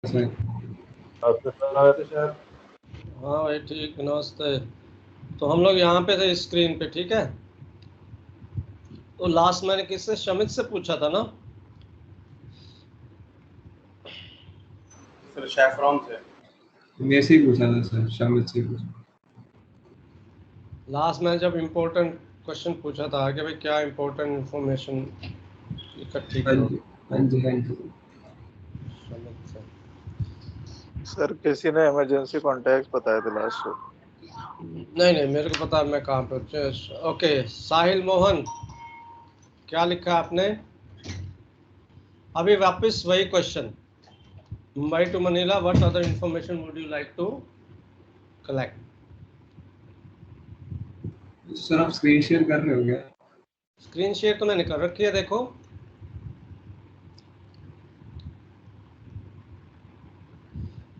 नमस्ते सर। हाँ भाई ठीक, नमस्ते। तो हम लोग यहाँ पे थे स्क्रीन पे, ठीक है। तो लास्ट मैंने किससे, शमित से पूछा था ना? सर शैफरॉन से। मेरे से ही पूछा था सर, शामिद से पूछा। लास्ट मैंने जब इम्पोर्टेंट क्वेश्चन पूछा था कि भाई क्या इम्पोर्टेंट इंफॉर्मेशन इकट्ठी हाँ करो। जी हाँ जी हाँ जी। शमित से। सर किसी ने इमरजेंसी कॉन्टैक्ट बताए थे लास्ट से। नहीं मेरे को पता है मैं कहाँ पे। ओके, साहिल मोहन, क्या लिखा आपने? अभी वापस वही question, Mumbai to Manila, what other information would you like to collect? Sir आप स्क्रीन शेयर कर रहे हो क्या? स्क्रीन शेयर तो मैंने कर रखी है, देखो।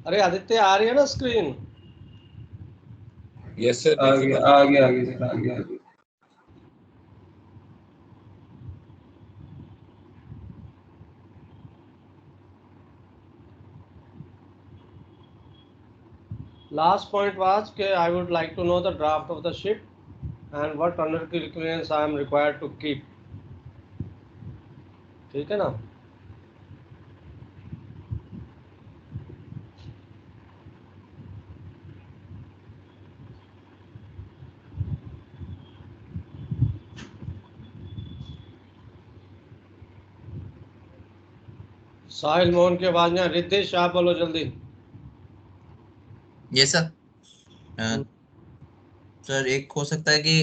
अरे आदित्य, आ रही है ना स्क्रीन? यस सर, आ गया सर, आ गया। Last point was कि I would like to know the draft of the ship and what under clearance I am required to keep. ठीक है ना? साहिल मोहन की आवाज में। रिद्धेश आप बोलो जल्दी। ये सर सर एक हो सकता है कि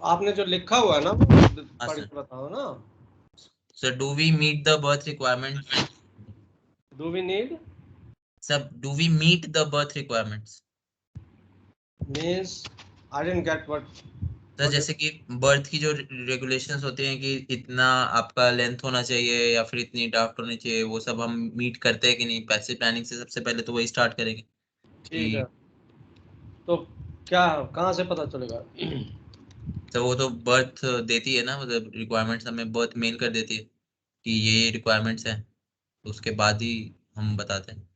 आपने जो लिखा हुआ है ना वो पढ़ के बताओ ना sir. Do we meet the berth requirements? Do we need sir do we meet the berth requirements means I didn't get what. Sir जैसे कि बर्थ की जो रेगुलेशंस होते हैं कि इतना आपका लेंथ होना चाहिए या फिर इतनी ड्राफ्ट होनी चाहिए, वो सब हम मीट करते हैं कि नहीं? पैसिव प्लानिंग से सबसे पहले तो वही स्टार्ट करेंगे। ठीक है, तो क्या कहाँ से पता चलेगा? तो वो तो बर्थ देती है ना, मतलब रिक्वायरमेंट्स हमें बर्थ मेल कर देती है कि ये रिक्वायरमेंट्स हैं, तो उसके बाद ही हम बताते हैं।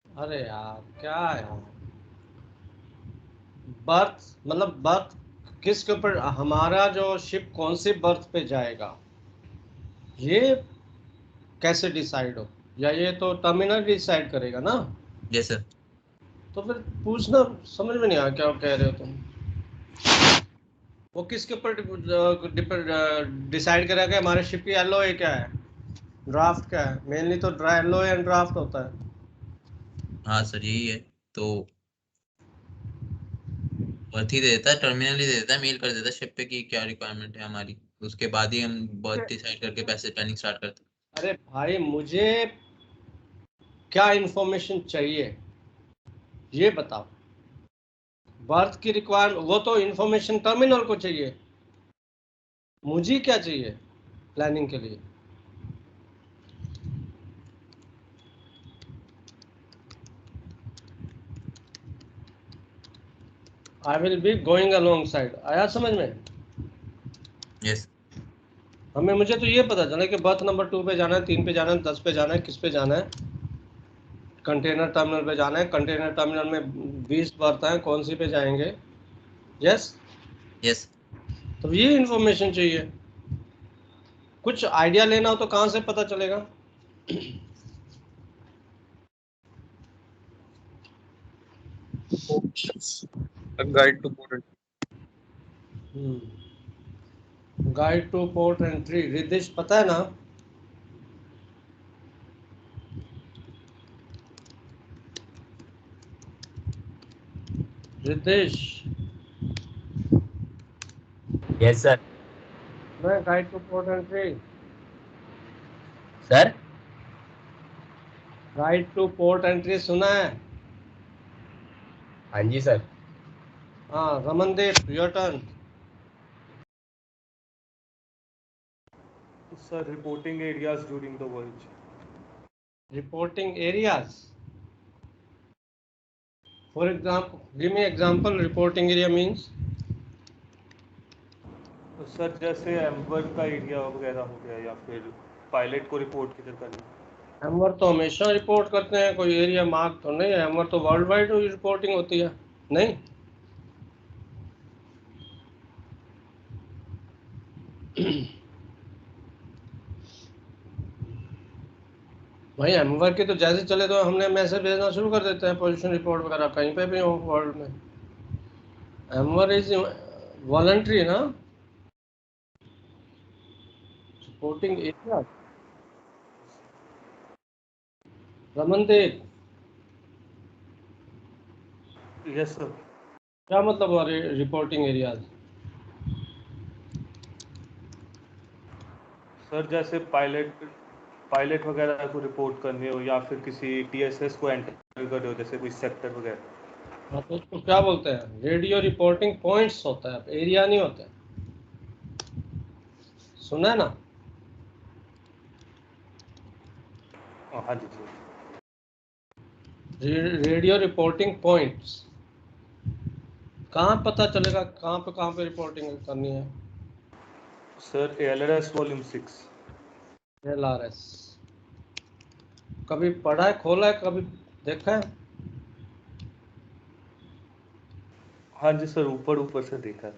अरे यार क्या यार, बर्थ मतलब बर्थ किसके ऊपर, हमारा जो शिप कौन सी बर्थ पे जाएगा ये कैसे डिसाइड हो? या ये तो टर्मिनल डिसाइड करेगा ना? Yes sir. तो फिर पूछना समझ में नहीं आया क्या कह रहे हो तुम। वो किसके ऊपर डिसाइड करेगा? हमारे शिप की एलओए क्या है, ड्राफ्ट क्या है? मेनली तो एलओए एंड ड्राफ्ट होता है। हाँ सर यही है, तो बर्थ ही दे देता है, टर्मिनल ही दे देता है, मेल कर देता है शिप पे कि क्या रिक्वायरमेंट है हमारी, उसके बाद ही हम बर्थ डिसाइड करके पैसे प्लानिंग स्टार्ट करते हैं। अरे भाई मुझे क्या इंफॉर्मेशन चाहिए ये बताओ। बर्थ की रिक्वायरमेंट वो तो इंफॉर्मेशन टर्मिनल को चाहिए, मुझे क्या चाहिए प्लानिंग के लिए? I will be going along side. आया समझ में? यस। मुझे तो ये पता चला कि बर्थ नंबर 2 पे जाना है, 3 पे जाना है, 10 पे जाना है, किस पे जाना है? कंटेनर टर्मिनल पे जाना है। कंटेनर टर्मिनल में 20 बर्थ हैं, कौन सी पे जाएंगे? Yes yes. तो ये इंफॉर्मेशन चाहिए। कुछ आइडिया लेना हो तो कहाँ से पता चलेगा? Guide to port. Guide to port entry, Ridesh पता है ना? Ridesh yes sir. मैं guide to port entry, sir guide to port entry सुना है? हाँ जी सर। हाँ Ramandeep, your turn. Sir reporting areas during the voyage. Reporting areas, for example give me example. Reporting area means sir जैसे एम्बर का area वगैरह हो गया, या फिर पायलट को रिपोर्ट किधर करनी। हैमर तो हमेशा रिपोर्ट करते हैं, कोई एरिया मार्क तो नहीं है। हैमर तो वर्ल्ड वाइड रिपोर्टिंग होती है, नहीं? भाई हैमर के तो जैसे चले तो हमने मैसेज भेजना शुरू कर देते हैं, पोजीशन रिपोर्ट वगैरह कहीं पे भी हो वर्ल्ड में। हैमर इज वॉलंटरी ना, reporting area. Ramandeep, yes sir. क्या मतलब हुआ रिपोर्टिंग एरियाज? सर जैसे पायलट वगैरह को रिपोर्ट करनी हो या फिर किसी टीएसएस को एंटर करनी हो, जैसे कोई सेक्टर वगैरह। हाँ तो उसको क्या बोलते हैं? रेडियो रिपोर्टिंग पॉइंट्स होता है, एरिया नहीं होता है। सुना है ना? हाँ जी सर। रेडियो रिपोर्टिंग पॉइंट्स कहाँ पता चलेगा, कहाँ पे रिपोर्टिंग करनी है? Sir LRS volume 6। LRS कभी पढ़ा है, खोला है, कभी देखा है? हाँ जी सर, ऊपर ऊपर से देखा है।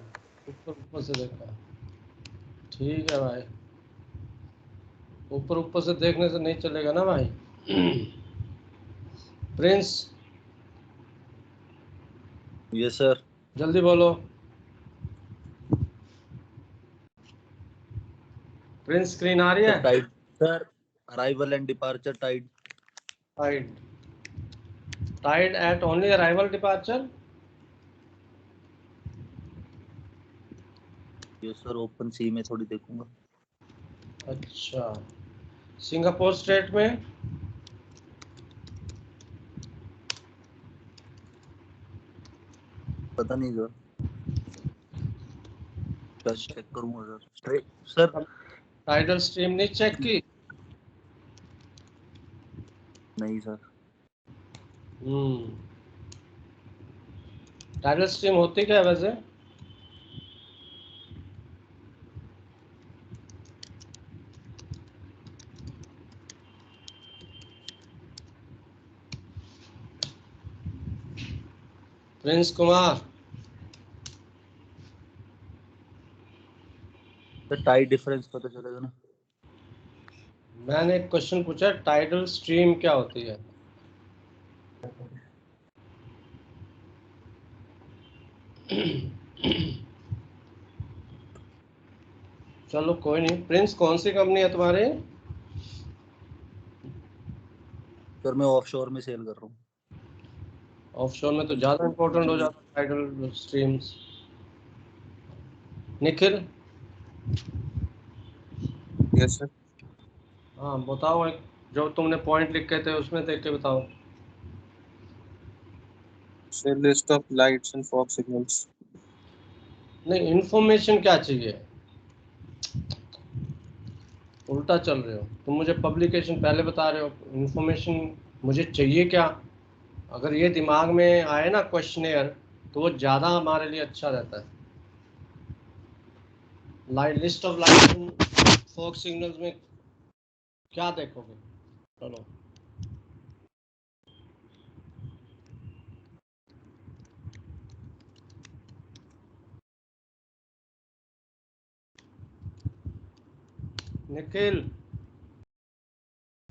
ऊपर से देखा है, ठीक है भाई। ऊपर से देखने से नहीं चलेगा ना भाई। Prince, yes sir. जल्दी बोलो। प्रिंस, स्क्रीन आ रही है? Tide sir, arrival and departure tide. Tide at only arrival departure. Yes sir, open sea में थोड़ी देखूंगा। अच्छा, सिंगापुर स्टेट में? पता नहीं सर, चेक करूंगा सर। सर टाइडल स्ट्रीम नहीं चेक की? नहीं सर। टाइडल स्ट्रीम होती क्या है वैसे? Prince Kumar, sir tide difference पता चलेगा ना? मैंने एक क्वेश्चन पूछा, टाइडल स्ट्रीम क्या होती है? चलो कोई नहीं। प्रिंस, कौन सी कंपनी है तुम्हारी? सर मैं ऑफशोर में सेल कर रहा हूँ। ऑफशोर में तो ज्यादा इंपॉर्टेंट हो जाता है tidal streams. Nikhil, yes sir. हाँ बताओ, एक जो तुमने पॉइंट लिखे थे उसमें देख के बताओ। Sir list of lights and fog signals. नहीं, इंफॉर्मेशन क्या चाहिए? उल्टा चल रहे हो तुम। मुझे पब्लिकेशन पहले बता रहे हो, इंफॉर्मेशन मुझे चाहिए क्या? अगर ये दिमाग में आए ना क्वेश्चनेयर, तो वो ज़्यादा हमारे लिए अच्छा रहता है। List of light fog signals में क्या देखोगे? चलो, निखिल,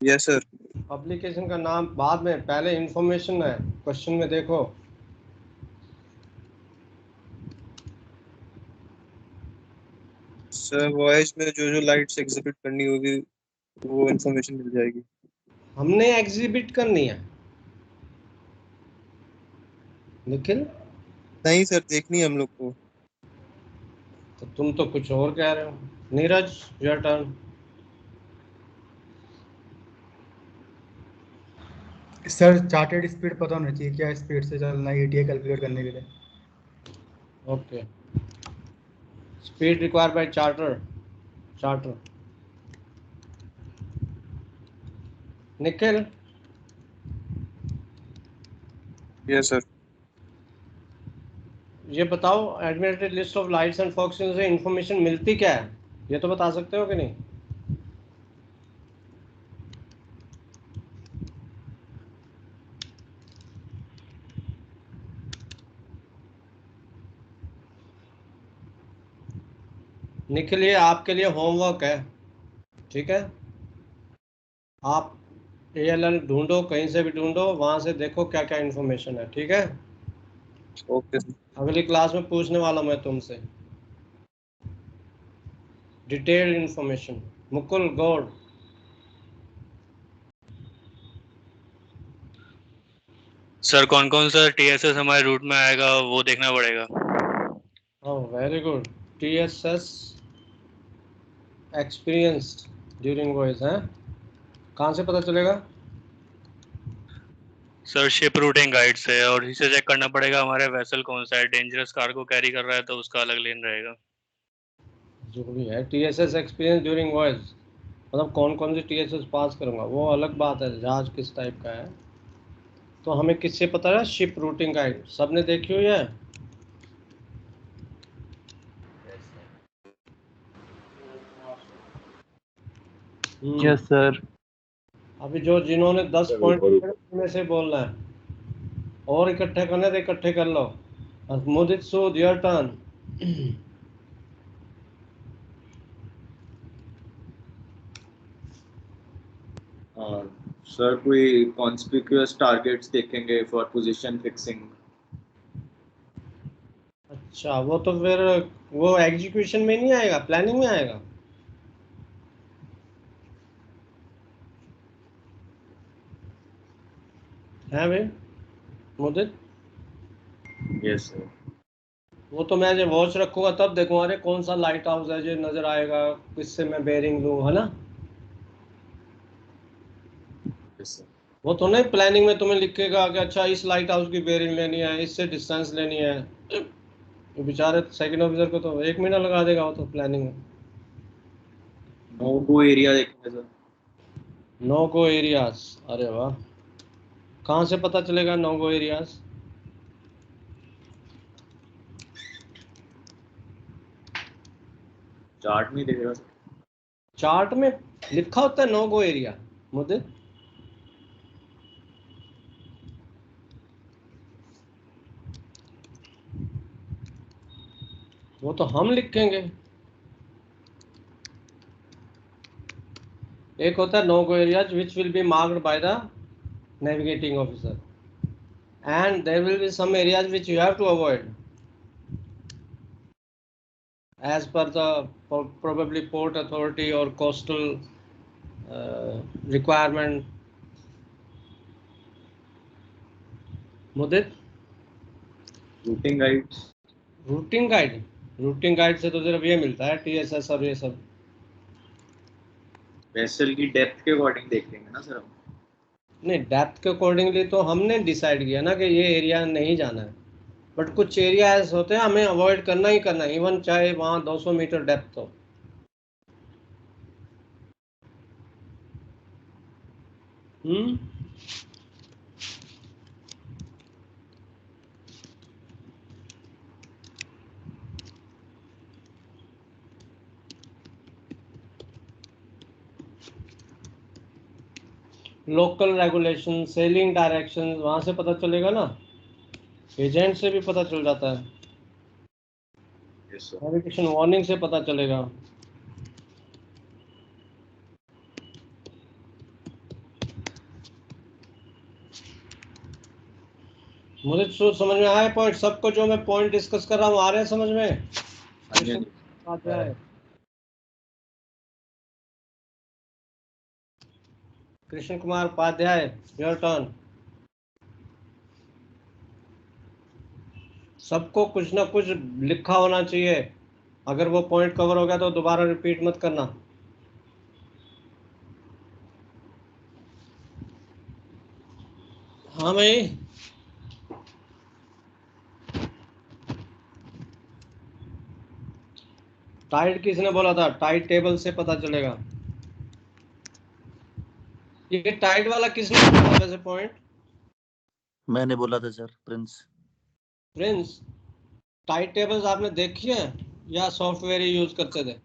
यस सर। पब्लिकेशन का नाम बाद में, पहले इंफॉर्मेशन है क्वेश्चन में देखो। सर वॉयस में जो जो लाइट्स एग्जिबिट करनी होगी वो इन्फॉर्मेशन मिल जाएगी। हमने एग्जिबिट करनी है निखिल? नहीं सर, देखनी है हम लोग को। तो तुम तो कुछ और कह रहे हो। Neeraj, your turn. Sir chartered speed पता होना चाहिए, क्या स्पीड से चलना है ETA कैलकुलेट करने के लिए। Okay, speed required by charter. Nikhil, yes sir. ये बताओ, admitted list of lights and fog signals से इंफॉर्मेशन मिलती क्या है? ये तो बता सकते हो कि नहीं? निखिल ये आपके लिए होमवर्क है, ठीक है? आप ALL ढूंढो, कहीं से भी ढूंढो, वहां से देखो क्या क्या इन्फॉर्मेशन है, ठीक है? Okay sir. अगली क्लास में पूछने वाला मैं तुमसे detailed information. Mukul Gaur. Sir कौन कौन सा TSS हमारे रूट में आएगा वो देखना पड़ेगा। Oh very good. TSS experienced during voice है, कहाँ से पता चलेगा? सर शिप रूटिंग गाइड से, और इसे चेक करना पड़ेगा हमारे वेसल कौन सा है। डेंजरस कार्गो कैरी कर रहा है तो उसका अलग लेन रहेगा। जरूरी है TSS एक्सपीरियंस ड्यूरिंग वॉइस, मतलब कौन कौन सी TSS पास करूंगा वो अलग बात है, जहाज किस टाइप का है। तो हमें किससे पता है? शिप रूटिंग गाइड सबने देखी हुई है? Yes sir. अभी जो जिन्होंने 10 पॉइंट में से बोलना है और इकट्ठे करने तो इकट्ठे कर लो। मुदित सूद योर टर्न। सर कोई कॉन्स्पिक्यूअस टारगेट्स देखेंगे फॉर पोजीशन फिक्सिंग। अच्छा, वो तो फिर वो एग्जीक्यूशन में नहीं आएगा, प्लानिंग में आएगा। है भाई मुदित? Yes sir. वो तो मैं जो वॉच रखूंगा तब देखूंगा, अरे कौन सा लाइट हाउस है जो नजर आएगा, किससे मैं बेयरिंग लूं, है ना? Yes sir. वो तो नहीं प्लानिंग में तुम्हें लिखेगा कि अच्छा इस लाइट हाउस की बेयरिंग लेनी है, इससे डिस्टेंस लेनी है। तो बेचारे सेकंड ऑफिसर को तो 1 महीना लगा देगा वो तो प्लानिंग में। नो गो एरिया देखेंगे सर। नो गो एरियाज, अरे वाह, कहाँ से पता चलेगा नो गो एरियाज? चार्ट में देखेगा सर। चार्ट में लिखा होता है नो गो एरिया मुझे? वो तो हम लिखेंगे। एक होता है no go areas which will be marked by the navigating officer, and there will be some areas which you have to avoid as per the probably port authority or coastal requirement. Mudit? Routing guides. Routing guide, routing guide से तो सिर्फ ये मिलता है TSS और ये सब। Vessel की डेप्थ के अकॉर्डिंग देखेंगे ना सर हम। नहीं, डेप्थ के अकॉर्डिंगली तो हमने डिसाइड किया ना कि ये एरिया नहीं जाना है, बट कुछ एरिया ऐसे होते हैं हमें अवॉइड करना ही करना है, इवन चाहे वहाँ 200 मीटर डेप्थ हो। लोकल रेगुलेशन, सेलिंग डायरेक्शन वहां से पता चलेगा ना, एजेंट से भी पता चल जाता है, यस सर। नेविगेशन वार्निंग से पता चलेगा। मुझे सोच समझ में आया पॉइंट सबको, जो मैं पॉइंट डिस्कस कर रहा हूँ आ रहे हैं समझ में? Krishna Kumar Upadhyay your turn. सबको कुछ ना कुछ लिखा होना चाहिए, अगर वो पॉइंट कवर हो गया तो दोबारा रिपीट मत करना। हाँ भाई, टाइड किसने बोला था? टाइड टेबल से पता चलेगा। ये टाइड वाला किसने बोला वैसे पॉइंट? मैंने बोला था sir, Prince. Prince, tide tables आपने देखी है या सॉफ्टवेयर ही यूज करते थे?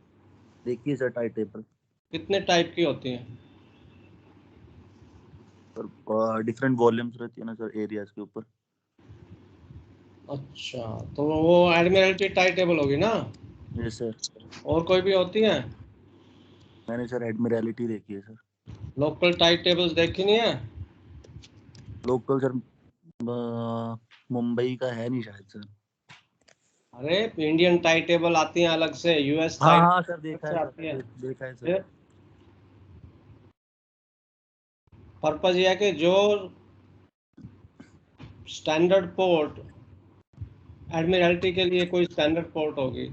देखिए सर टाइड टेबल। कितने टाइप की होती हैं? सर डिफरेंट वॉल्यूम्स रहती है ना सर एरियाज के ऊपर। अच्छा, तो वो एडमिरल्टी टाइड टेबल होगी ना? Yes sir. और कोई भी होती है? मैंने सर एडमिरलिटी देखी है सर। लोकल टाइट टेबल्स देखी नहीं है? लोकल सर मुंबई का है नहीं शायद सर। अरे इंडियन टाइट टेबल आती है अलग से, यूएस हाँ टाइट हाँ सर अलग देखा से है आती है। सर, देखा है सर। पर्पज ये है कि जो स्टैंडर्ड पोर्ट एडमिरल्टी के लिए कोई स्टैंडर्ड पोर्ट होगी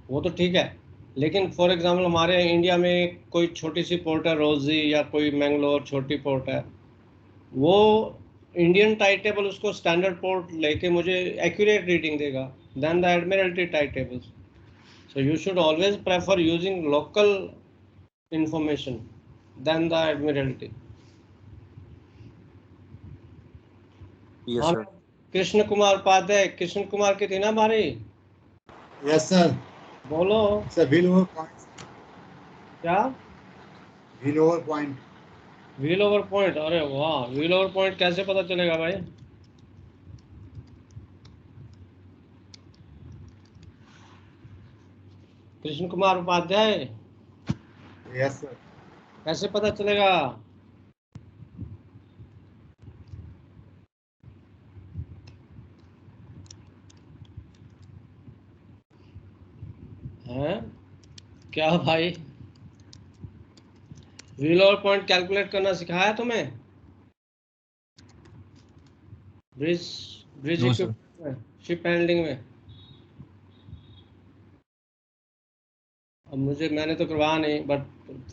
वो तो ठीक है, लेकिन फॉर एग्जांपल हमारे इंडिया में कोई छोटी सी पोर्ट है रोजी या कोई मैंगलोर छोटी पोर्ट है, वो इंडियन टाइट टेबल उसको स्टैंडर्ड पोर्ट लेके मुझे एक्यूरेट रीडिंग देगा then the admiralty tide tables. So you should always prefer using local information then the admiralty. Yes हाँ, सर। कृष्ण कुमार उपाध्याय, कृष्ण कुमार की थी ना हमारी? Yes sir. बोलो सर व्हील ओवर पॉइंट। क्या? Wheel over point. Wheel over point? अरे वाह, व्हील ओवर पॉइंट कैसे पता चलेगा भाई? Krishna Kumar Upadhyay, yes sir. कैसे पता चलेगा? हैं क्या भाई, व्हील ओवर पॉइंट कैलकुलेट करना सिखाया तुम्हें bridge bridge No, sir. Equipment में, शिप हैंडलिंग में? अब मैंने तो करवाया नहीं, बट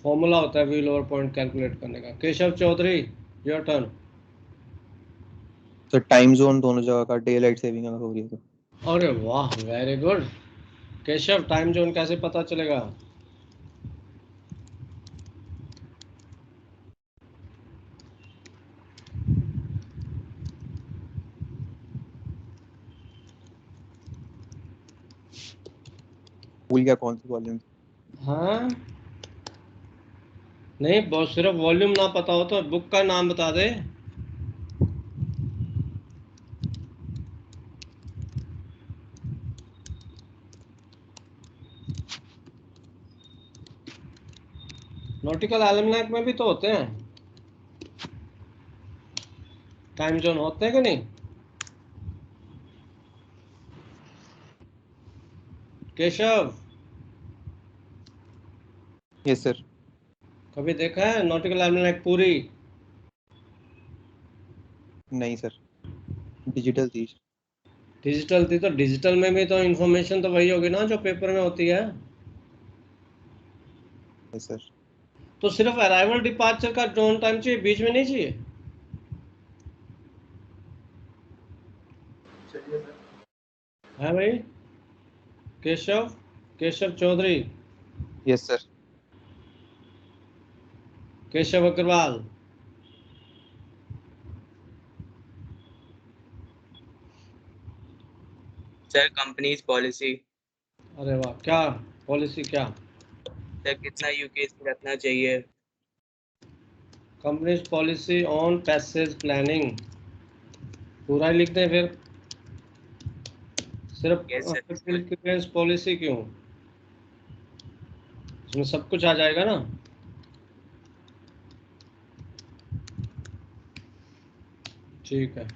फॉर्मूला होता है व्हील ओवर पॉइंट कैलकुलेट करने का। Keshav Chaudhary, your turn. Sir time zone दोनों जगह का डे लाइट सेविंग अगर हो रही है तो। अरे वाह, very good. Keshav, time zone कैसे पता चलेगा? भूल गया कौन सी वॉल्यूम। हाँ नहीं, बहुत सिर्फ वॉल्यूम ना पता हो तो बुक का नाम बता दे। नॉटिकल एल्मनैक में भी तो होते हैं टाइम जोन, होते हैं कि नहीं? Keshav, yes sir. कभी देखा है नॉटिकल एल्मनैक पूरी? नहीं सर, डिजिटल थी। डिजिटल थी तो डिजिटल में भी तो इंफॉर्मेशन तो वही होगी ना जो पेपर में होती है। Yes sir. तो सिर्फ अराइवल डिपार्चर का जोन टाइम चाहिए, बीच में नहीं चाहिए? है भाई? Keshav, Keshav Chaudhary, yes sir. Keshav Agarwal, sir company's policy. अरे वाह, क्या पॉलिसी? क्या सर कितना यूकेस रखना चाहिए? Companies policy on passage planning, पूरा ही लिख दें फिर? सिर्फ Yes, sir. क्लियरेंस पॉलिसी क्यों? इसमें सब कुछ आ जाएगा ना। ठीक है।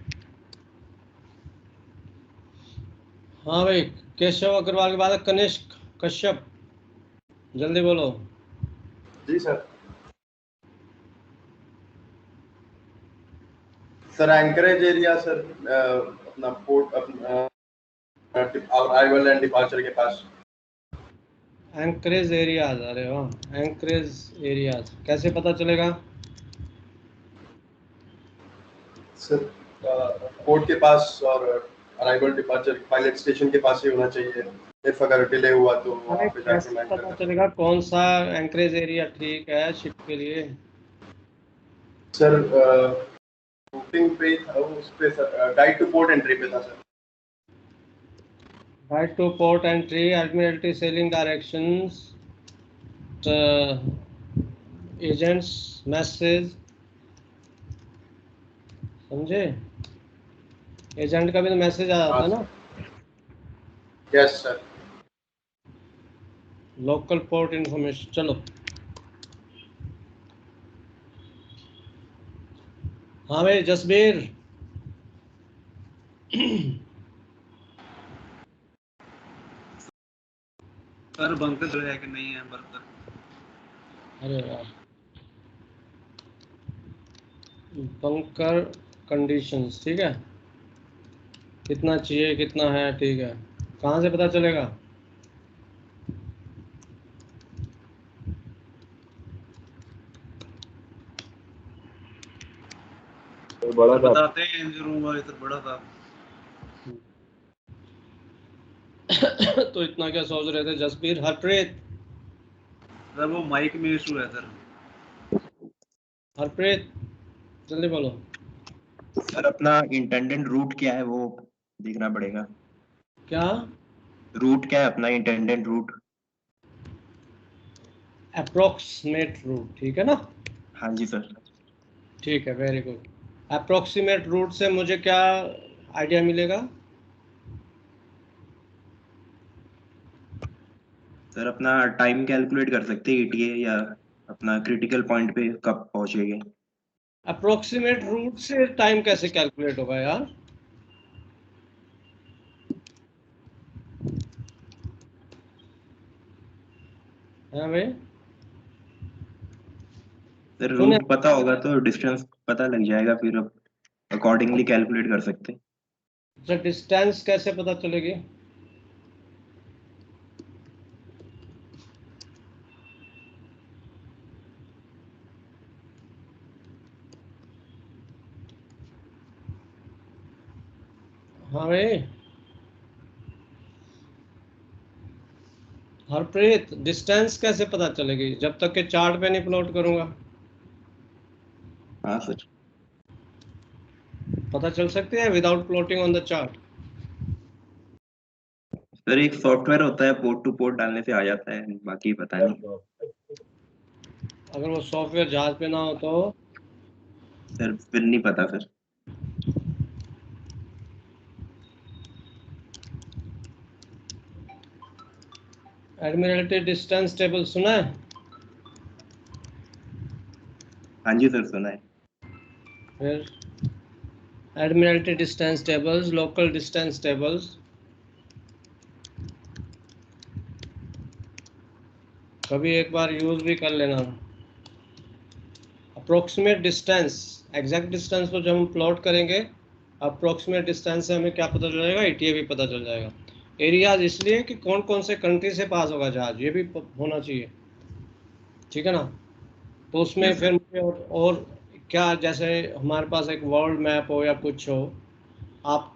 हाँ भाई, केशव अग्रवाल के बाद कनिष्क कश्यप, जल्दी बोलो। जी sir. Sir anchorage area sir, अपना पोर्ट अपना अराइवल एंड डिपार्चर के पास। एंकरेज एरियाज, अरे वाह, एंकरेज एरियाज कैसे पता चलेगा? सर पोर्ट के पास और अराइवल डिपार्चर पायलट स्टेशन के पास ही होना चाहिए। इफ अगर डिले हुआ तो वहाँ पे जाके कैसे पता चलेगा कौन सा एंकरेज एरिया ठीक है शिप के लिए? सर रूटिंग पे था उस पे sir, guide to port entry पे था sir. Guide to port entry, Admiralty selling directions, agents message, समझे? एजेंट का भी तो मैसेज आ जाता है ना। Yes sir. Local port information. चलो हाँ भाई जसबीर। सर बंकर जो है कि नहीं है बंकर? अरे यार बंकर कंडीशंस ठीक है, कितना चाहिए कितना है, ठीक है। कहाँ से पता चलेगा? बड़ा बताते हैं इंजन रूम वाले सर, बड़ा था। तो इतना क्या सोच रहे थे जसबीर? हरप्रीत सर वो माइक में इशू है सर। हरप्रीत जल्दी बोलो। सर अपना इंटेंडेंट रूट क्या है वो देखना पड़ेगा। क्या रूट क्या है अपना इंटेंडेंट रूट? अप्रोक्सीमेट रूट, ठीक है ना? हाँ जी सर। ठीक है, वेरी गुड। अप्रोक्सीमेट रूट से मुझे क्या आइडिया मिलेगा? सर अपना टाइम कैलकुलेट कर सकते हैं ETA या अपना क्रिटिकल पॉइंट पे कब पहुंचेंगे। अप्रोक्सीमेट रूट से टाइम कैसे कैलकुलेट होगा यार? हाँ भाई सर रूट पता होगा तो डिस्टेंस पता लग जाएगा, फिर अकॉर्डिंगली कैलकुलेट कर सकते हैं। अच्छा डिस्टेंस कैसे पता चलेगी? हाँ भाई हरप्रीत डिस्टेंस कैसे पता चलेगी जब तक के चार्ट पे नहीं प्लॉट करूंगा? हाँ सर। पता चल सकते हैं without plotting on the chart? Sir एक सॉफ्टवेयर होता है, पोर्ट टू पोर्ट डालने से आ जाता है, बाकी पता नहीं। अगर वो सॉफ्टवेयर जहाज पे ना हो तो? सर फिर नहीं पता सर। एडमिरल्टी डिस्टेंस टेबल सुना है? हाँ जी सर सुना है। फिर Admiralty distance tables, local distance tables कभी एक बार यूज भी कर लेना। अप्रोक्सीमेट डिस्टेंस, एग्जैक्ट डिस्टेंस तो जब हम प्लॉट करेंगे, अप्रोक्सीमेट डिस्टेंस से हमें क्या पता चल जाएगा? ETA भी पता चल जाएगा। एरियाज इसलिए कि कौन कौन से कंट्री से पास होगा जहाज, ये भी होना चाहिए, ठीक है ना? तो उसमें फिर मुझे और क्या, जैसे हमारे पास एक वर्ल्ड मैप हो या कुछ हो, आप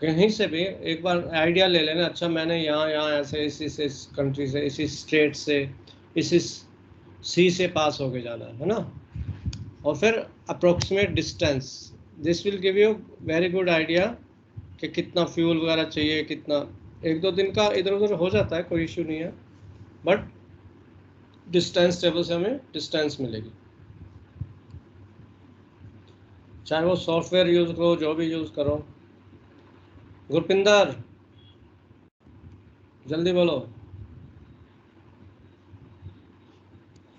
कहीं से भी एक बार आइडिया ले लेना। अच्छा मैंने यहाँ यहाँ ऐसे इस कंट्री से, इसी स्टेट से, इसी सी से पास होके जाना है ना? और फिर approximate distance, this will give you very good idea कि कितना फ्यूल वगैरह चाहिए, कितना। एक दो दिन का इधर उधर हो जाता है, कोई इशू नहीं है, बट डिस्टेंस टेबल से हमें डिस्टेंस मिलेगी, चाहे वो सॉफ्टवेयर यूज करो, जो भी यूज करो। गुरपिंदर जल्दी बोलो।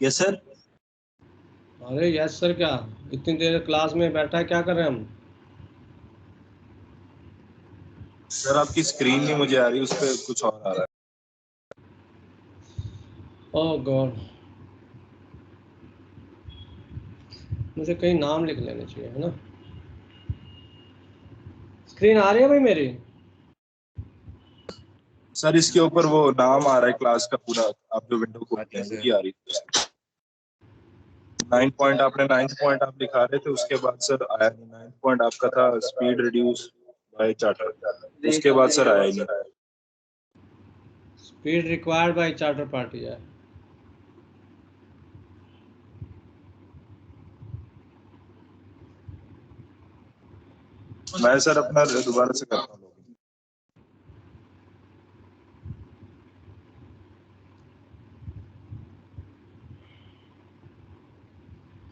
Yes sir. अरे यस सर क्या, इतनी देर क्लास में बैठा है, क्या कर रहे हैं हम? सर आपकी स्क्रीन नहीं मुझे आ रही, उस पर कुछ और आ रहा है। ओह गॉड, मुझे कहीं नाम लिख लेने चाहिए, है ना? स्क्रीन आ रही है भाई मेरी? सर इसके ऊपर वो नाम आ रहा है क्लास का पूरा, आप जो विंडो खोलते हैं वही आ रही है। 9 पॉइंट आपने 9th पॉइंट आप दिखा रहे थे, उसके बाद सर आया नहीं। 9th पॉइंट आपका था स्पीड रिड्यूस बाय चार्टर, उसके बाद सर आया ही नहीं। Speed required by charter party है। मैं सर अपना दोबारा से करता हूँ।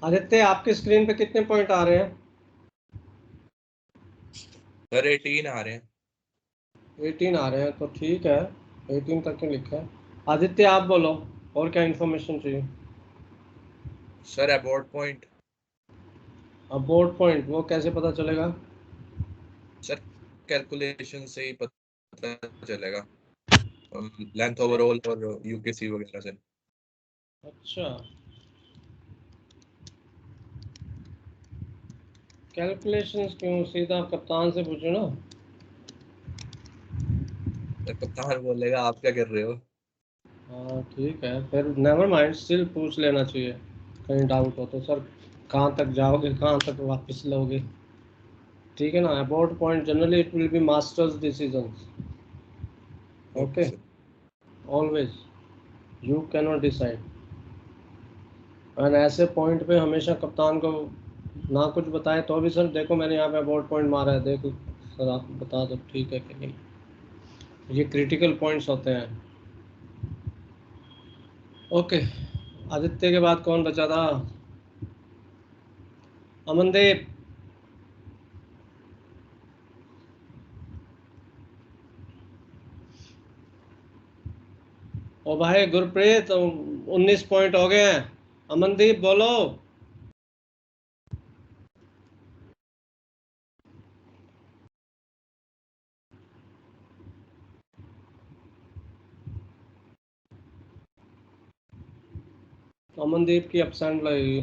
आदित्य आपके स्क्रीन पे कितने पॉइंट आ रहे हैं? सर 18 आ रहे हैं। 18 आ रहे हैं तो ठीक है, 18 तक ही लिखा है। आदित्य आप बोलो, और क्या इन्फॉर्मेशन चाहिए? Sir abort point. Abort point वो कैसे पता चलेगा? सर कैलकुलेशन से ही पता चलेगा, लेंथ ओवरऑल और यूकेसी वगैरह से। अच्छा, कैलकुलेशंस क्यों? सीधा कप्तान से पूछो ना। कप्तान बोलेगा आप क्या कर रहे हो। हाँ ठीक है, फिर नेवर माइंड, स्टिल पूछ लेना चाहिए कहीं डाउट हो तो। सर कहाँ तक जाओगे, कहाँ तक वापस लोगे? ठीक है ना। About point generally it will be masters decisions. Okay, always you can not decide. And ऐसे पॉइंट पे हमेशा कप्तान को ना कुछ बताए तो भी, सर देखो मैंने यहाँ पे अबाउट पॉइंट मारा है, देखो सर आप बता दो ठीक है कि नहीं। ये क्रिटिकल पॉइंट्स होते हैं। ओके, आदित्य के बाद कौन बचा था? अमनदीप। ओ भाई गुरप्रीत, 19 पॉइंट हो गए हैं। अमनदीप बोलो। अमनदीप की एब्सेंट लगेगी।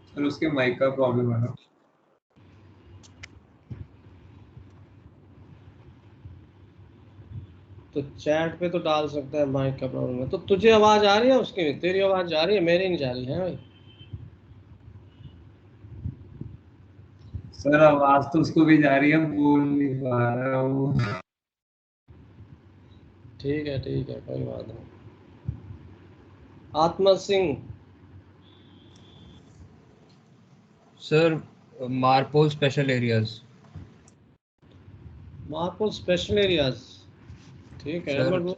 सर उसके माइक का प्रॉब्लम है ना। तो चैट पे तो डाल सकता है माइक का प्रॉब्लम है। तो तुझे आवाज आ रही है उसकी? तेरी आवाज जा रही है, मेरी नहीं जा रही है भाई। सर आवाज तो उसको भी जा रही है, बोल नहीं पा रहा हूँ। ठीक है कोई बात नहीं। आत्मा Singh. Sir MARPOL special areas. MARPOL special areas, ठीक है। सर बट वो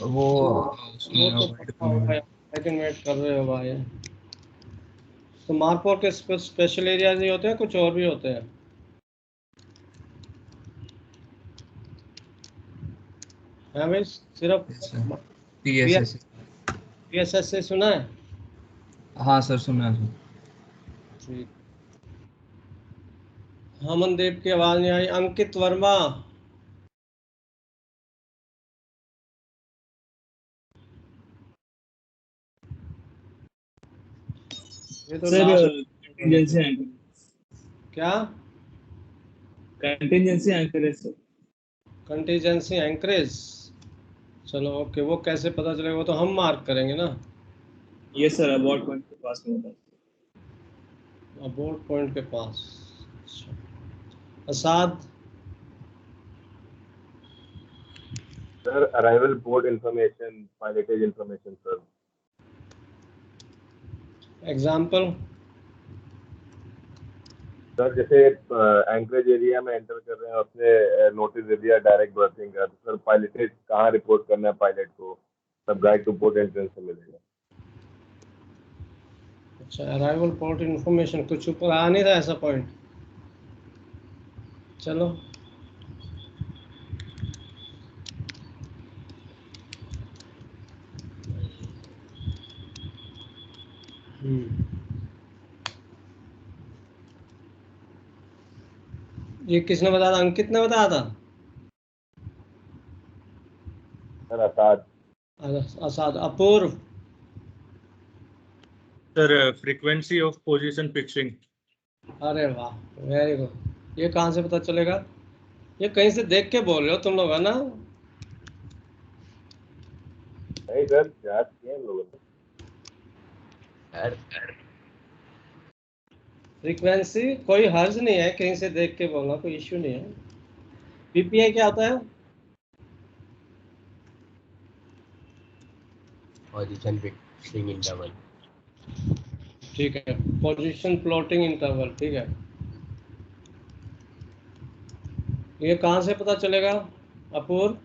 वो तो पता होगा, लेकिन वेट कर रहे हो भाई। तो मार्पोल के स्पेशल एरियाज ही होते हैं, कुछ और भी होते हैं? है भाई सिर्फ पीएसएस से सुना है? हाँ सर सुना है। ठीक। हमनदीप की आवाज नहीं आई। अंकित वर्मा। ये तो कंटिजेंसी क्या? Contingency anchorage sir. Contingency anchorage, चलो ओके। वो कैसे पता चलेगा? वो तो हम मार्क करेंगे ना। ये सर अबाउट पॉइंट के पास में होता है। अबाउट पॉइंट के पास। Asad. Sir arrival port information, pilotage information sir. Example? Sir जैसे एंकरेज एरिया में एंटर कर रहे हैं, उसने नोटिस दे दिया डायरेक्ट बर्थिंग का, तो सर पायलटेज कहाँ रिपोर्ट करना है पायलट को, सब गाइड टू पोर्ट एंट्रेंस से मिलेगा। अच्छा, अराइवल पोर्ट इंफॉर्मेशन, कुछ ऊपर आ नहीं रहा ऐसा पॉइंट। चलो ये किसने बताया था? अंकित ने बताया था? Sir Asad. Asad. Apoorv. Sir frequency of position fixing. अरे वाह, वेरी गुड। ये कहाँ से पता चलेगा? ये कहीं से देख के बोल रहे हो तुम लोग, है ना? नहीं सर, याद किए हम लोगों ने। फ्रीक्वेंसी कोई हर्ज नहीं है, कहीं से देख के बोलना कोई इश्यू नहीं है। पीपीआई क्या होता है? Position fixing interval. ठीक है, पोजीशन प्लॉटिंग इंटरवल, ठीक है। ये कहाँ से पता चलेगा अपूर्व?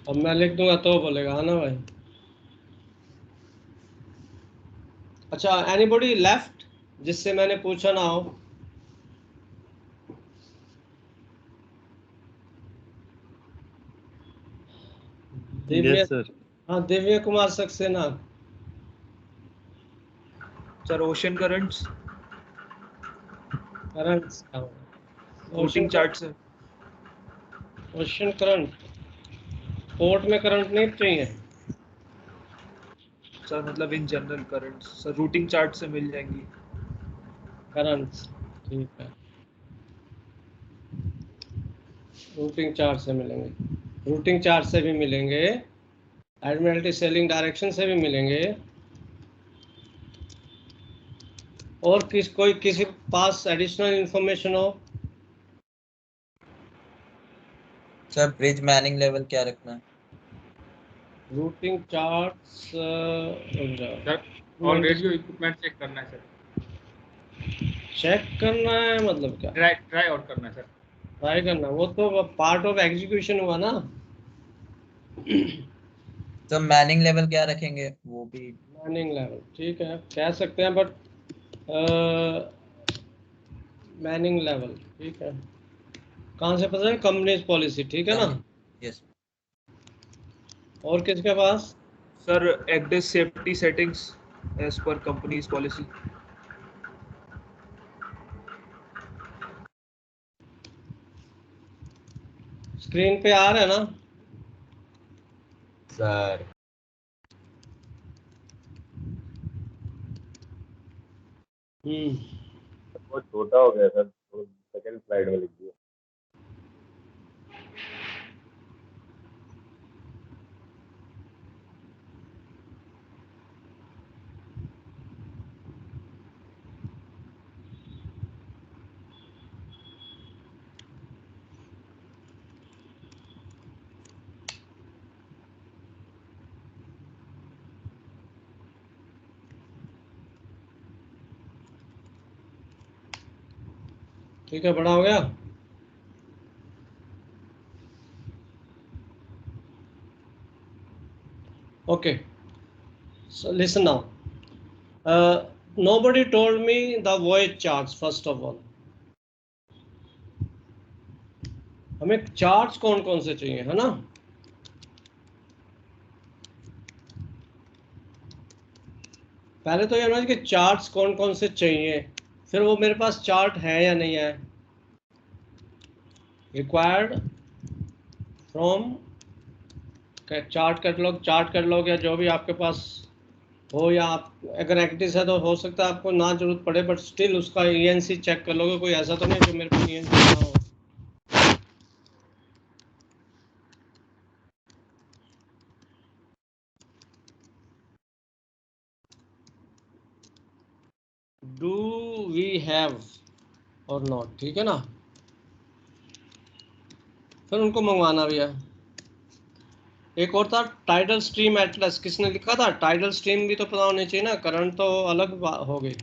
अब मैं लिख दूंगा तो बोलेगा, है ना भाई? अच्छा, एनीबॉडी लेफ्ट जिससे मैंने पूछा ना हो? Divya, yes sir. हाँ Divya Kumar Saxena. Sir ocean currents, currents क्या routing chart sir. Ocean current, port में करंट नहीं चाहिए सर मतलब in general currents sir, routing chart से मिल जाएंगी करंट्स। ठीक है, रूटिंग चार्ट से मिलेंगे, रूटिंग चार्ट से भी मिलेंगे, एडमिरल्टी सेलिंग डायरेक्शन से भी मिलेंगे। और कोई किसी पास एडिशनल इंफॉर्मेशन हो? सर ब्रिज मैनिंग लेवल क्या रखना है? रूटिंग चार्ट्स और रेडियो इक्विपमेंट चेक करना है सर। चेक करना है मतलब क्या? ट्राई आउट करना है सर। ट्राई करना, वो तो पार्ट ऑफ एग्जीक्यूशन हुआ ना। तो मैनिंग लेवल क्या रखेंगे वो भी? मैनिंग लेवल ठीक है, कह सकते हैं, बट मैनिंग लेवल ठीक है। कहाँ से पता है? कंपनीज पॉलिसी, ठीक है ना? यस। और किसके पास? Sir ECDIS safety settings as per company's policy. Screen पे आ रहा है ना सर? बहुत छोटा हो गया सर, सेकंड स्लाइड में लिख दिया। ठीक है, बड़ा हो गया। Okay, so listen now. Nobody told me the voyage charts. First of all, हमें चार्ट्स कौन कौन से चाहिए, है ना? पहले तो ये ना कि चार्ट्स कौन कौन से चाहिए, फिर वो मेरे पास चार्ट है या नहीं है। रिक्वायर्ड फ्रॉम चार्ट कैटलॉग या जो भी आपके पास हो, या आप अगर एक्टिस है तो हो सकता है आपको ना जरूरत पड़े, बट स्टिल उसका ईएनसी चेक कर लोगे। कोई ऐसा तो नहीं जो मेरे पास ईएनसी ना हो। डू वी हैव और नॉट, ठीक है ना? फिर उनको मंगवाना भी है। एक और था टाइडल स्ट्रीम एटलस, किसने लिखा था? टाइडल स्ट्रीम भी तो पता होनी चाहिए ना, करंट तो अलग हो गई।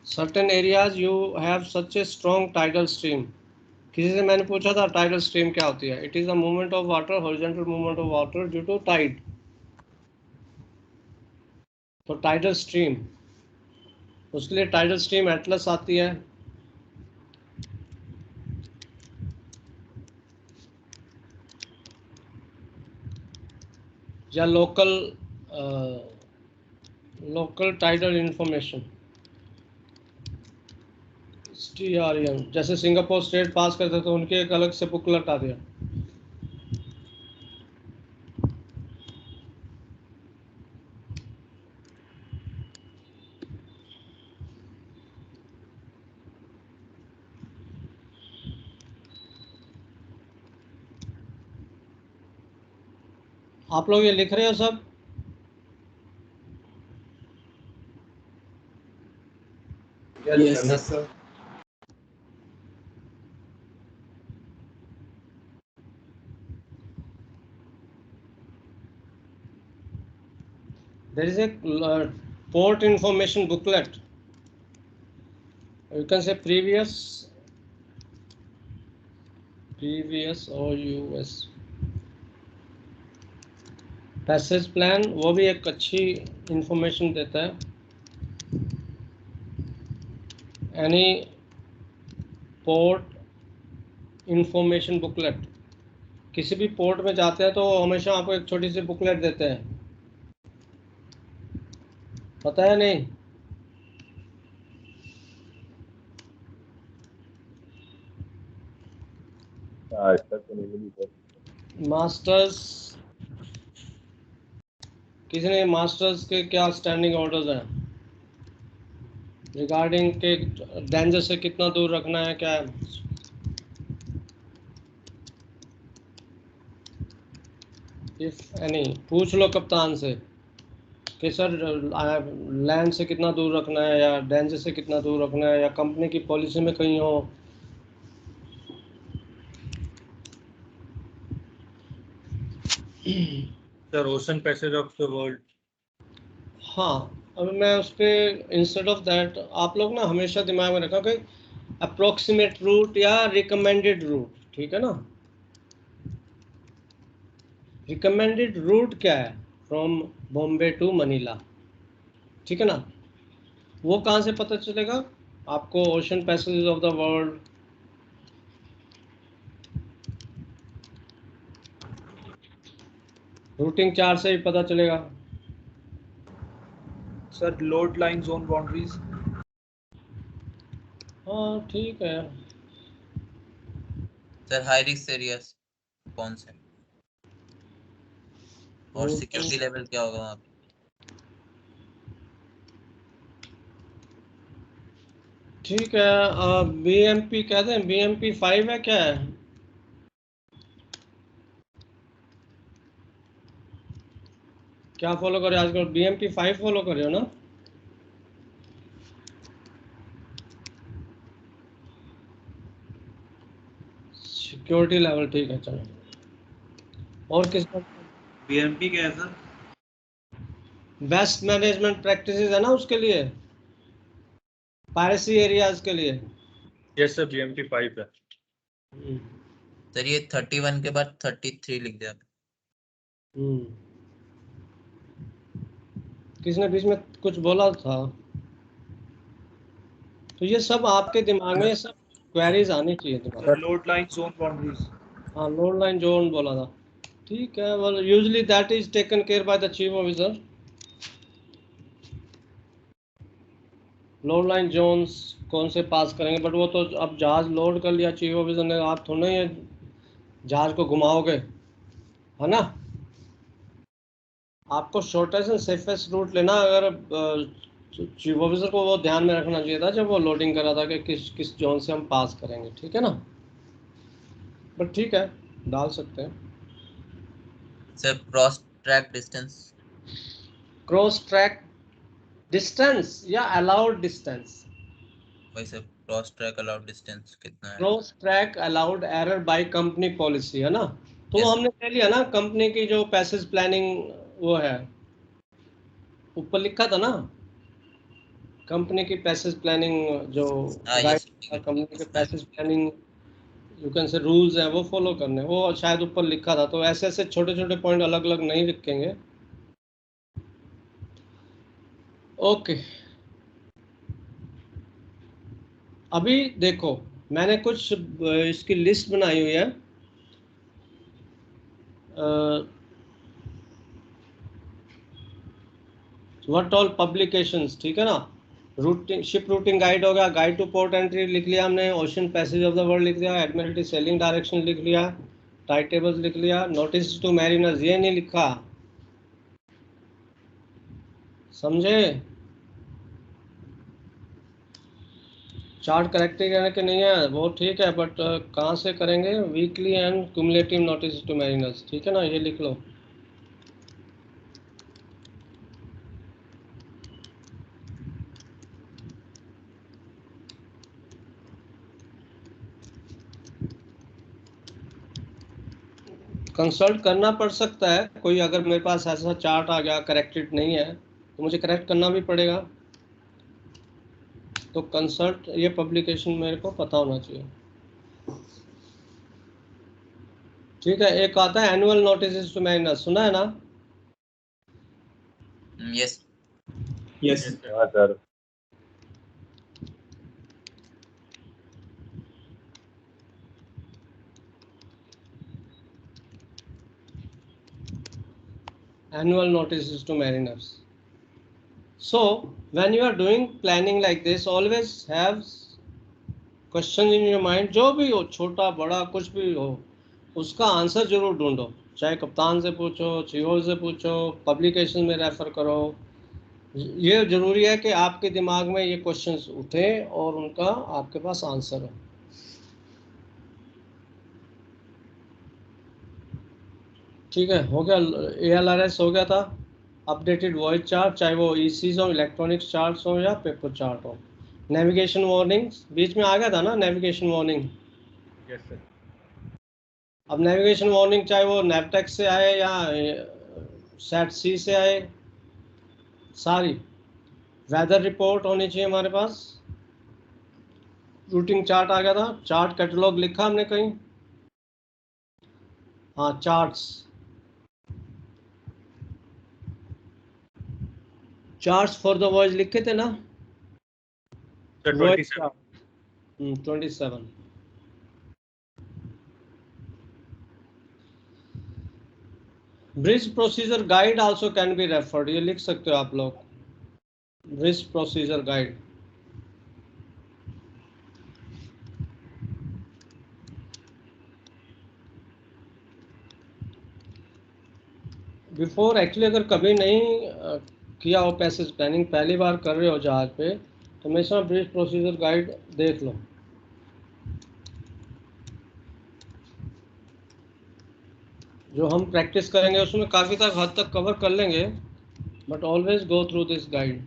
Certain areas you have such a strong tidal stream. किसी से मैंने पूछा था टाइडल स्ट्रीम क्या होती है? It is a movement of water, horizontal movement of water due to tide. तो टाइडल स्ट्रीम, उसके लिए टाइडल स्ट्रीम एटलस आती है। या लोकल टाइडल इंफॉर्मेशन, STRM, जैसे सिंगापुर स्टेट पास करते तो उनके एक अलग से बुकलेट आ दिया। आप लोग ये लिख रहे हो सब? Yes, sir. There is a port information booklet. You can say previous or US passage plan, वो भी एक अच्छी इंफॉर्मेशन देता है। एनी पोर्ट इंफॉर्मेशन बुकलेट, किसी भी पोर्ट में जाते हैं तो हमेशा आपको एक छोटी सी बुकलेट देते हैं, पता है नहीं? मास्टर्स, किसी ने मास्टर्स के क्या स्टैंडिंग ऑर्डर्स हैं रिगार्डिंग के डेंजर से कितना दूर रखना है, क्या है? इफ एनी, पूछ लो कप्तान से कि सर लैंड से कितना दूर रखना है या डेंजर से कितना दूर रखना है, या कंपनी की पॉलिसी में कहीं हो। Sir ocean passage of the world. हाँ, अब मैं उस पर इंस्टेड ऑफ दैट आप लोग ना हमेशा दिमाग में रखा कि अप्रोक्सीमेट रूट या रिकमेंडेड रूट, ठीक है ना? रिकमेंडेड रूट क्या है? फ्रॉम बॉम्बे टू मनीला, ठीक है ना? वो कहाँ से पता चलेगा आपको? Ocean passage of the world, routing chart से ही पता चलेगा। Sir load line zone boundaries. हाँ ठीक है। सर हाई रिस्क एरियाज कौन से, और सिक्योरिटी लेवल क्या होगा वहाँ पे? ठीक है, BMP कहते हैं, BMP 5 है क्या है? क्या फॉलो कर रहे हो आजकल? BMP 5 फॉलो कर रहे हो ना? सिक्योरिटी लेवल, ठीक है चलो। और किस BMP क्या है सर? बेस्ट मैनेजमेंट प्रैक्टिसेस है ना उसके लिए, पायरेसी एरियाज के लिए। यस सर, BMP 5 है। सर ये 31 के बाद 33 लिख दिया। किसने बीच में कुछ बोला था? तो ये सब आपके दिमाग में, ये सब क्वेरीज आनी चाहिए दिमाग में। Load line zone boundaries. हाँ, लोड लाइन जोन बोला था, ठीक है। Well usually that is taken care by the chief officer. Load line zones कौन से पास करेंगे, बट वो तो अब जहाज लोड कर लिया चीफ ऑफिसर ने, आप थोड़ा ही जहाज को घुमाओगे, है ना? आपको शॉर्टेस्ट एंड सेफेस्ट रूट लेना। अगर चीफ ऑफिसर को वो ध्यान में रखना चाहिए था जब वो लोडिंग कर रहा था कि किस जोन से हम पास करेंगे, ठीक है ना? बट ठीक है, डाल सकते हैं। Sir cross track distance, cross track distance या अलाउड डिस्टेंस? वही sir, cross track allowed distance कितना है? Cross track allowed error by company policy, है ना? तो हमने कह लिया ना, कंपनी की जो पैसेज प्लानिंग वो है, ऊपर लिखा था ना, कंपनी की पैसेज प्लानिंग जो कंपनी के passage planning you can say rules हैं वो फॉलो करने, वो शायद ऊपर लिखा था। तो ऐसे ऐसे छोटे छोटे पॉइंट अलग अलग नहीं लिखेंगे। ओके, अभी देखो मैंने कुछ इसकी लिस्ट बनाई हुई है। व्हाट ऑल पब्लिकेशंस, ठीक है ना? रूटिंग, शिप रूटिंग गाइड हो गया, गाइड टू पोर्ट एंट्री लिख लिया हमने, ocean passage of the world लिख लिया, एडमिरल्टी सेलिंग डायरेक्शन लिख लिया, टाइड टेबल्स लिख लिया, नोटिस टू मैरिनर्स ये नहीं लिखा, समझे? चार्ट करेक्ट करने के नहीं है वो, ठीक है, बट कहाँ से करेंगे? Weekly and cumulative notice to mariners, ठीक है ना? ये लिख लो। कंसल्ट करना पड़ सकता है कोई, अगर मेरे पास ऐसा चार्ट आ गया करेक्टेड नहीं है तो मुझे करेक्ट करना भी पड़ेगा। तो कंसल्ट, ये पब्लिकेशन मेरे को पता होना चाहिए, ठीक है। एक आता है एनुअल नोटिस टू मैरिनर्स, सुना है ना? यस हाँ sir. annual notices to mariners. So when you are doing planning like this, always have question in your mind. जो भी हो, छोटा बड़ा कुछ भी हो, उसका आंसर जरूर ढूंढो, चाहे कप्तान से पूछो, CEO से पूछो, पब्लिकेशन में रेफर करो। ये जरूरी है कि आपके दिमाग में ये क्वेश्चंस उठे और उनका आपके पास आंसर हो। ठीक है, हो गया। ALRS हो गया था। अपडेटेड वॉइस चार्ट, चाहे वो ECs हो, इलेक्ट्रॉनिक्स चार्ट्स हो या पेपर चार्ट हो। नेविगेशन वार्निंग्स बीच में आ गया था ना, नेविगेशन वार्निंग। Yes sir. अब नेविगेशन वार्निंग चाहे वो नेवटेक्स से आए या SAT-C से आए, सारी वेदर रिपोर्ट होनी चाहिए हमारे पास। रूटिंग चार्ट आ गया था। चार्ट कैटलॉग लिखा हमने कहीं? हाँ, चार्ट्स फॉर द वॉइस लिखे थे ना? 27। Bridge procedure guide also can be referred, ये लिख सकते हो आप लोग, bridge procedure guide. Before actually अगर कभी नहीं किया हो पैसेज प्लानिंग, पहली बार कर रहे हो जहाज पे, तो हमेशा ब्रिज प्रोसीजर गाइड देख लो। जो हम प्रैक्टिस करेंगे उसमें काफ़ी हद तक कवर कर लेंगे, but always go through this guide,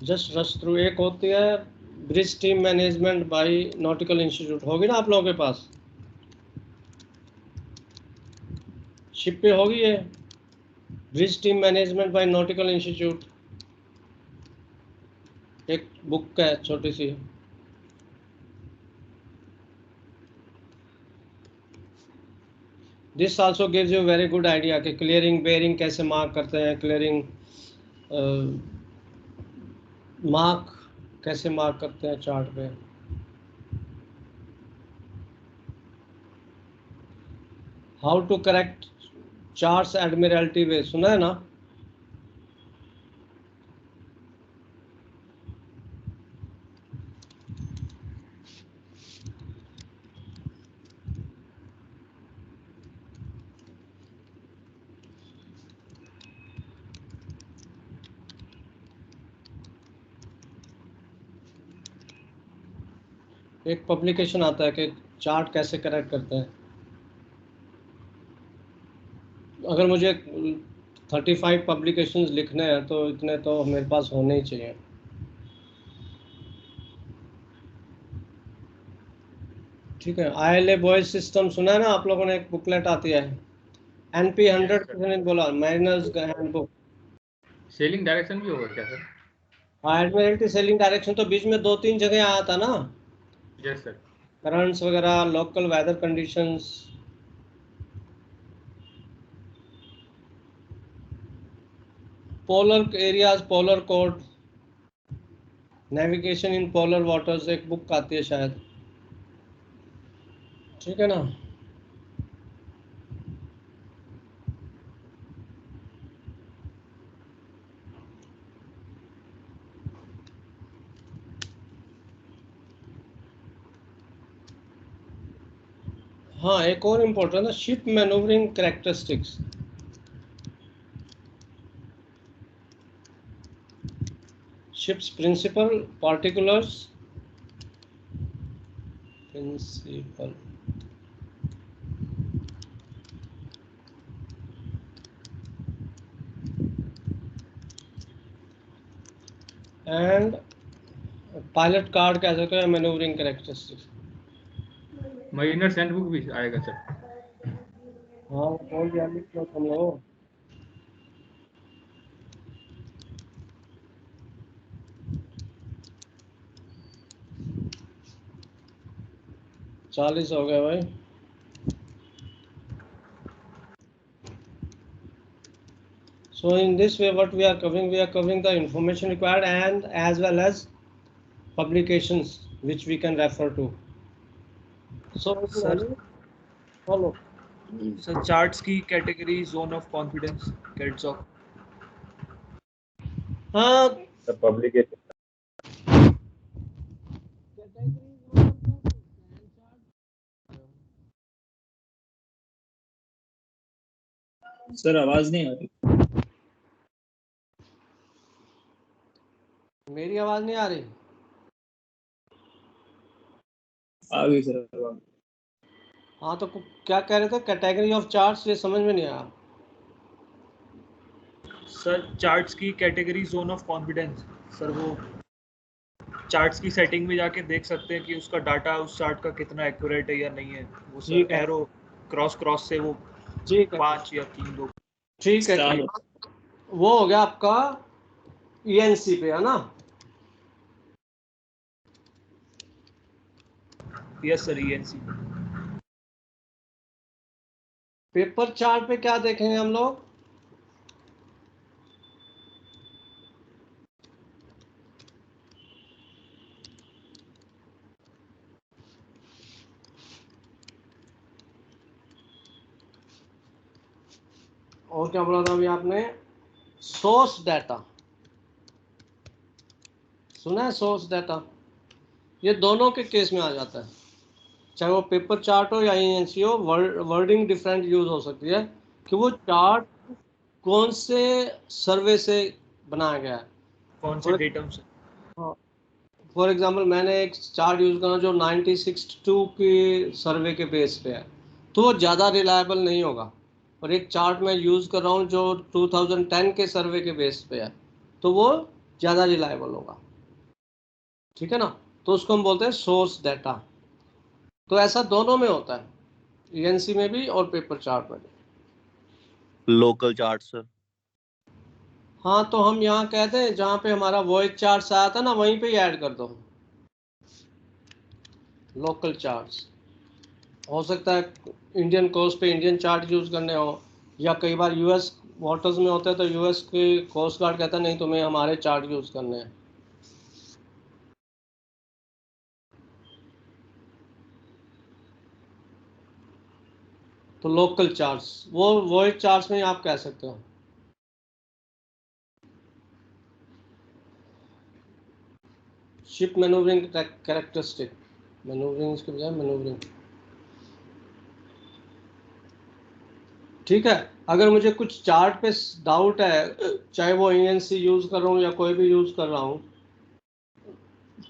just rush through. एक होती है bridge team management by nautical institute, होगी ना आप लोगों के पास? शिप पे होगी ये bridge team management by nautical institute, एक बुक है छोटी सी। This also gives you very good idea कि क्लियरिंग बेयरिंग कैसे मार्क करते हैं, क्लियरिंग मार्क कैसे मार्क करते हैं चार्ट पे। How to correct charts admiralty way, सुना है ना? एक पब्लिकेशन आता है कि चार्ट कैसे करेक्ट करते हैं। अगर मुझे 35 पब्लिकेशंस लिखने हैं तो इतने तो मेरे पास होने ही चाहिए। ठीक है, ILA बॉयज सिस्टम सुना है ना आप लोगों ने? एक बुकलेट आती है NP 100 किसी ने बोला, मैरिनर्स हैंडबुक। सेलिंग डायरेक्शन भी होगा क्या सर? हाँ, एडमिरल्टी सेलिंग डायरेक्शन तो बीच में 2-3 जगह आया था ना। Yes sir. करंट्स वगैरह, local weather conditions. Polar areas, polar code, navigation in polar waters, एक बुक आती है शायद। ठीक है ना? हाँ, एक और इम्पोर्टेंट है ship manoeuvring characteristics. Ship's principal particulars, principal and pilot card कह सकते हैं मैनूवरिंग कैरेक्टरिस्टिक्स। मरीनर्स हैंडबुक भी आएगा सर? हाँ, कौन दिया लिख लो तुम लोग। चालीस हो गए भाई। So in this way what we are covering the information required and as well as publications which we can refer to. So Sir. follow. Sir charts की category zone of confidence cats of हाँ publication sir आवाज नहीं आ रही। मेरी आवाज नहीं आ रही? आ गई सर आवाज। हाँ तो क्या कह रहे थे? कैटेगरी ऑफ चार्ट्स, ये समझ में नहीं आया। सर चार्ट्स की category zone of confidence, sir वो चार्ट्स की सेटिंग में जाके देख सकते हैं कि उसका डाटा उस चार्ट का कितना एक्यूरेट है या नहीं है। वो ठीक सर है। एरो क्रॉस से वो ठीक है, 5 या 3 2। ठीक है, ठीक। वो हो गया आपका ईएनसी पे, है ना? Yes sir ENC. Paper chart पे क्या देखेंगे हम लोग? और क्या बोला था अभी आपने? सोर्स डाटा सुना है? सोर्स डाटा ये दोनों के केस में आ जाता है, चाहे वो पेपर चार्ट हो या ईएनसी हो। वर्डिंग डिफरेंट यूज हो सकती है कि वो चार्ट कौन से सर्वे से बनाया गया है, कौन से डेटम से। फॉर एग्जांपल मैंने एक चार्ट यूज करा जो 1962 की सर्वे के बेस पे है, तो वो ज़्यादा रिलायबल नहीं होगा। और एक चार्ट मैं यूज़ कर रहा हूँ जो 2010 के सर्वे के बेस पे है, तो वो ज़्यादा रिलायबल होगा। ठीक है ना? तो उसको हम बोलते हैं सोर्स डाटा। तो ऐसा दोनों में होता है, ईएनसी में भी और पेपर चार्ट में भी। Local chart sir. हाँ तो हम यहाँ कहते हैं जहाँ पे हमारा वॉइस चार्ट आया था ना, वहीं पे ही ऐड कर दो लोकल चार्ट्स। हो सकता है इंडियन कोस्ट पे इंडियन चार्ट यूज़ करने हो, या कई बार यूएस वाटर्स में होते हैं तो यूएस के कोस्ट गार्ड कहता है नहीं तुम्हें हमारे चार्ट यूज़ करने हैं। तो लोकल चार्ट्स वो वॉइस चार्ट्स में आप कह सकते हो। शिप मैनूवरिंग कैरेक्टरिस्टिक, मैनूवरिंग इसके बजाय मैनूवरिंग। ठीक है, अगर मुझे कुछ चार्ट पे डाउट है, चाहे वो ईएनसी यूज़ कर रहा हूँ या कोई भी यूज़ कर रहा हूँ,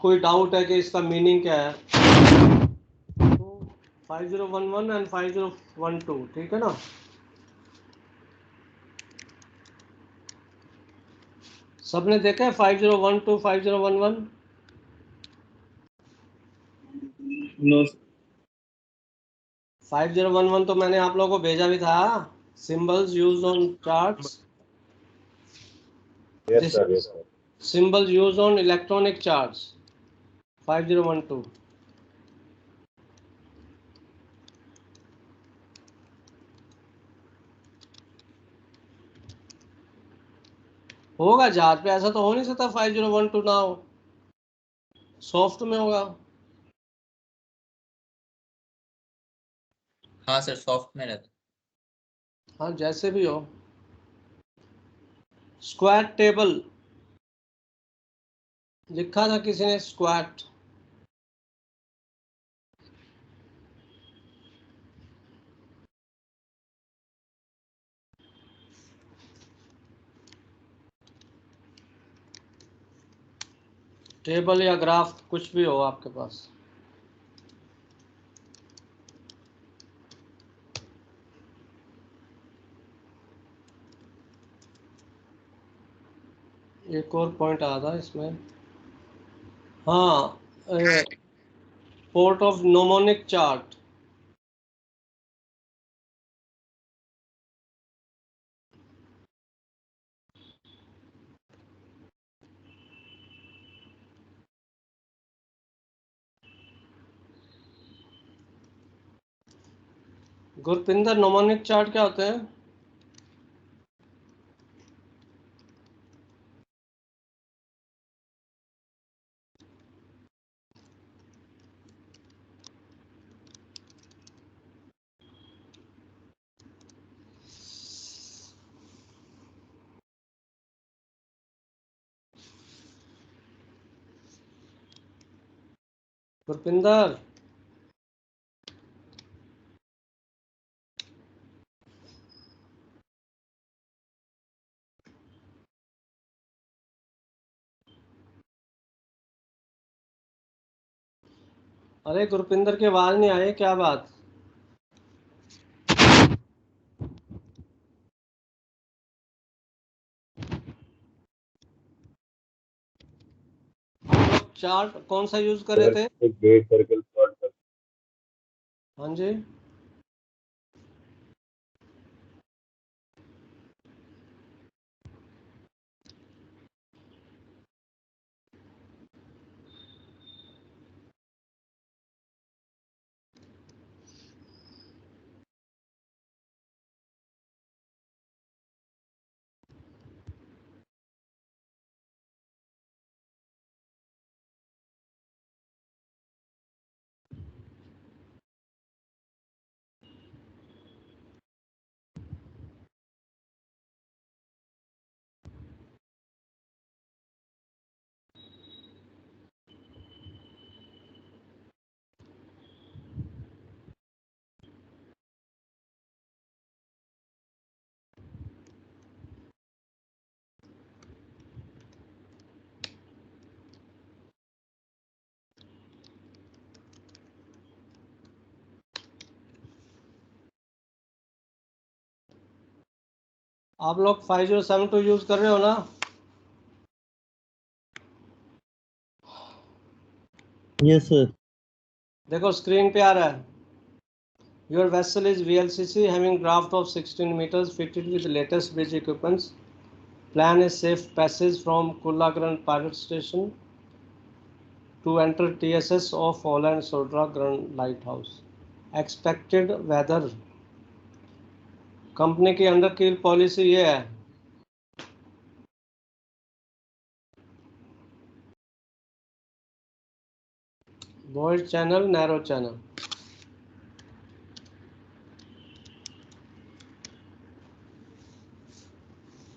कोई डाउट है कि इसका मीनिंग क्या है, तो 5011 एंड 5012, ठीक है ना? सबने देखा है 5012 5011? नो 5011 तो मैंने आप लोगों को भेजा भी था, symbols used on charts. Yes sir, yes sir. Symbols used on electronic charts 5012। होगा जहाज पे, ऐसा तो हो नहीं सकता 5012 ना हो, सॉफ्ट में होगा। हाँ सर सॉफ्ट में रहता। हाँ जैसे भी हो। स्क्वाड टेबल लिखा था किसी ने, स्क्वाड। टेबल या ग्राफ कुछ भी हो आपके पास। एक और पॉइंट आ था इसमें, हाँ, port of mnemonic chart. Gurpinder, mnemonic chart क्या होते हैं? गुरपिंदर अरे गुरपिंदर की आवाज नहीं आई, क्या बात? चार्ट कौन सा यूज कर रहे थे? Great circle plot. हाँ जी, आप लोग 5072 यूज कर रहे हो ना? Yes sir. देखो स्क्रीन पे आ रहा है। Your vessel is VLCC having draft of 16 meters fitted with latest bridge equipments. Plan a safe passage from Kullagram Pirate Station to enter TSS of Holland Sodra Grand Lighthouse. Expected weather. Company की under कील policy ये है, void channel, narrow channel.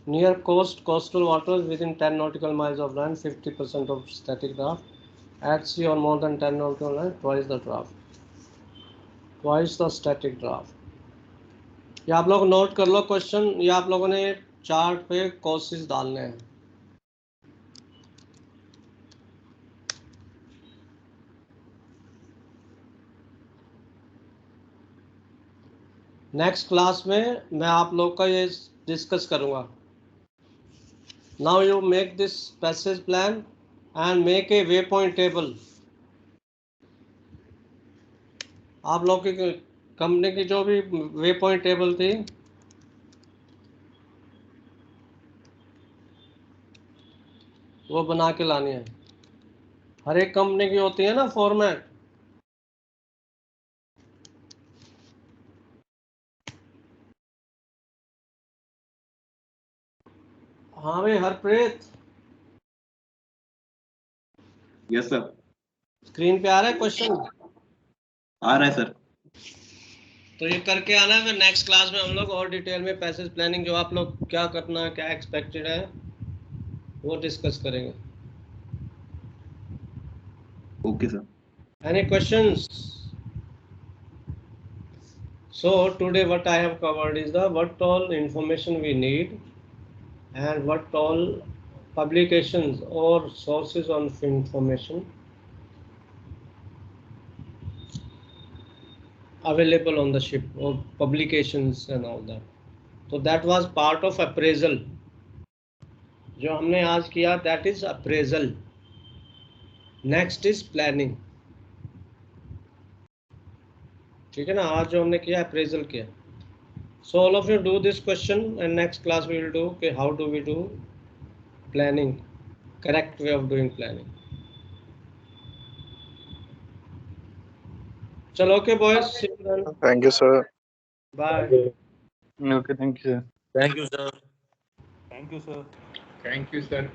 Near coast, coastal waters within 10 nautical miles of land, 50% of static draft. At sea or more than 10 nautical miles, twice the draft. Twice the static draft. ये आप लोग note कर लो question, ये आप लोगों ने chart पे courses डालने हैं। नेक्स्ट क्लास में मैं आप लोग का ये डिस्कस करूंगा। Now you make this passage plan and make a way point table. आप लोग की कंपनी की जो भी वे पॉइंट टेबल थी वो बना के लानी है। हर एक कंपनी की होती है ना फॉर्मेट। हाँ भाई हरप्रीत, यस सर। स्क्रीन पे आ रहा है क्वेश्चन? आ रहा है सर। तो ये करके आना है, फिर नेक्स्ट क्लास में हम लोग और डिटेल में पैसेज प्लानिंग जो आप लोग क्या करना है, क्या एक्सपेक्टेड है, वो डिस्कस करेंगे। Okay sir. Any questions? So today what I have covered is the what all information we need and what all publications or sources of information available on the ship or publications and all that. So that was part of appraisal. जो हमने आज किया that is appraisal. Next is planning. ठीक है ना, आज जो हमने किया अप्रेजल किया। So all of you do this question and next class we will do कि how do we do planning, correct way of doing planning. चलो okay boys, thank you sir, bye. Okay thank you sir. Thank you sir. Thank you sir. Thank you sir.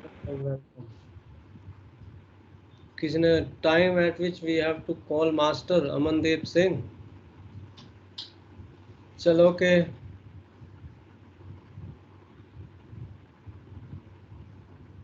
किसी ने time at which we have to call master Amandeep Singh. चलो okay.